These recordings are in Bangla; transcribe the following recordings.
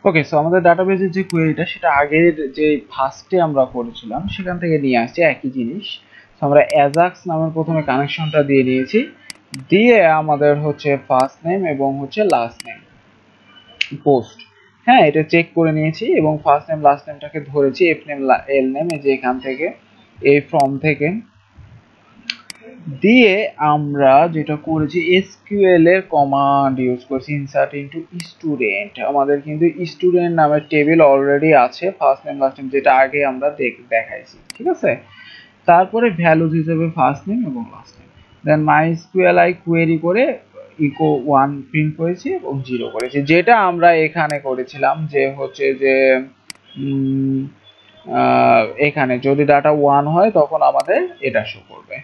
ওকে, সো আমাদের ডাটাবেজের যে কোয়েরিটা সেটা আগের যে ফার্স্টে আমরা করেছিলাম সেখান থেকে নিয়ে আসছি একই জিনিস। তো আমরা অ্যাজাক্স নামের প্রথমে কানেকশনটা দিয়ে নিয়েছি, দিয়ে আমাদের হচ্ছে ফার্স্ট নেম এবং হচ্ছে লাস্ট নেম পোস্ট, হ্যাঁ এটা চেক করে নিয়েছি এবং ফার্স্ট নেম লাস্ট নেমটাকে ধরেছি এফ নেম এল নেম, এই যে এখান থেকে এই ফর্ম থেকে দিয়ে আমরা যেটা করেছি এসকিউএল এর কমান্ড ইউজ করছি ইনসার্ট ইনটু স্টুডেন্ট। আমাদের কিন্তু স্টুডেন্ট নামের টেবিল অলরেডি আছে ফার্স্ট নেম লাস্ট নেম, যেটা আগে আমরা দেখাইছি, ঠিক আছে। তারপরে ভ্যালুজ হিসেবে ফার্স্ট নেম এবং লাস্ট নেম, দেন মাইস্কুএলআই কোয়েরি করে ইকো 1 প্রিন্ট করেছি এবং 0 করেছি, যেটা আমরা এখানে করেছিলাম যে হচ্ছে যে এখানে যদি ডাটা 1 হয় তখন আমাদের এটা শো করবে,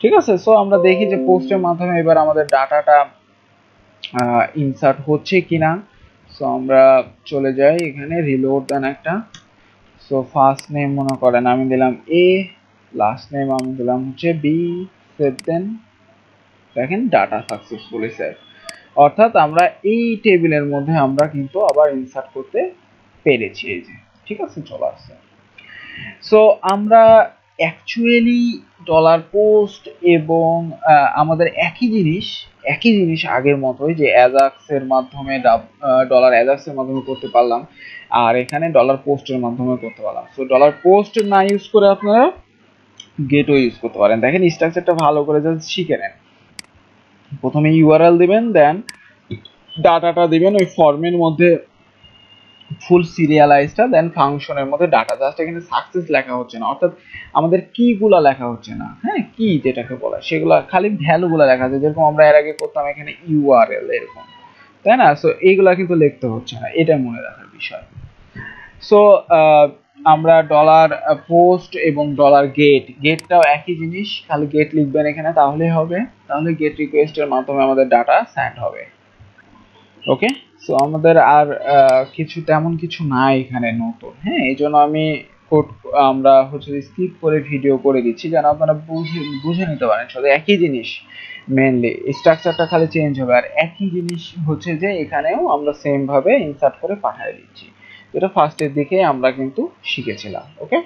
ঠিক আছে। সো আমরা দেখি যে পোস্টের মাধ্যমে এবার আমাদের ডাটাটা ইনসার্ট হচ্ছে কিনা। সো আমরা চলে যাই এখানে রিলোড দেন একটা। সো ফার্স্ট নেম মনে করেন আমি দিলাম এ, লাস্ট নেম আমি দিলাম হচ্ছে বি, সেভ দেন। দেখেন ডাটা সাকসেসফুলি সেভ, অর্থাৎ আমরা এই টেবিলের মধ্যে আমরা কিন্তু আবার ইনসার্ট করতে পেরেছি, এই যে ঠিক আছে চলে আসছে। সো আমরা অ্যাকচুয়ালি ডলার পোস্ট এবং আমাদের একই জিনিস আগের মতোই যে অ্যাজাক্সের মাধ্যমে ডলার অ্যাজাক্সের মাধ্যমে করতে পারলাম, আর এখানে ডলার পোস্টের মাধ্যমে করতে পারলাম। সো ডলার পোস্ট না ইউজ করে আপনারা গেটও ইউজ করতে পারেন। দেখেন স্ট্রাকচারটা ভালো করে জাস্ট শিখে নেন। প্রথমে ইউআরএল দিবেন, দেন ডাটাটা দিবেন ওই ফর্মের মধ্যে ফুল সিরিয়ালাইজটা, দেন ফাংশনের মধ্যে ডাটা। জাস্ট এখানে সাকসেস লেখা হচ্ছে না, অর্থাৎ আমাদের কি গুলা লেখা হচ্ছে না, হ্যাঁ কি যেটাকে বলা সেগুলা খালি ভ্যালু গুলা লেখা আছে, যেরকম আমরা এর আগে করতাম এখানে ইউআরএল এরকম, তাই না। সো এইগুলা কিন্তু লিখতে হচ্ছে না, এটা মনে রাখার বিষয়। সো আমরা ডলার পোস্ট এবং ডলার গেটটাও একই জিনিস, খালি গেট লিখবেন এখানে তাহলেই হবে, তাহলে গেট রিকোয়েস্টের মাধ্যমে আমাদের ডাটা সেন্ড হবে। ওকে, সো আমাদের আর কিছু তেমন কিছু নাই এখানে নতুন, হ্যাঁ এই জন্য আমি আমরা হচ্ছে স্কিপ করে ভিডিও করে দিচ্ছি যেন আপনারা বুঝে নিতে পারেন, শুধু একই জিনিস, মেনলি স্ট্রাকচারটা খালি চেঞ্জ হবে, আর একই জিনিস হচ্ছে যে এখানেও আমরা সেম ভাবে ইনসার্ট করে পাঠিয়ে দিচ্ছি, যেটা ফার্স্টের দিকে আমরা কিন্তু শিখেছিলাম। ওকে।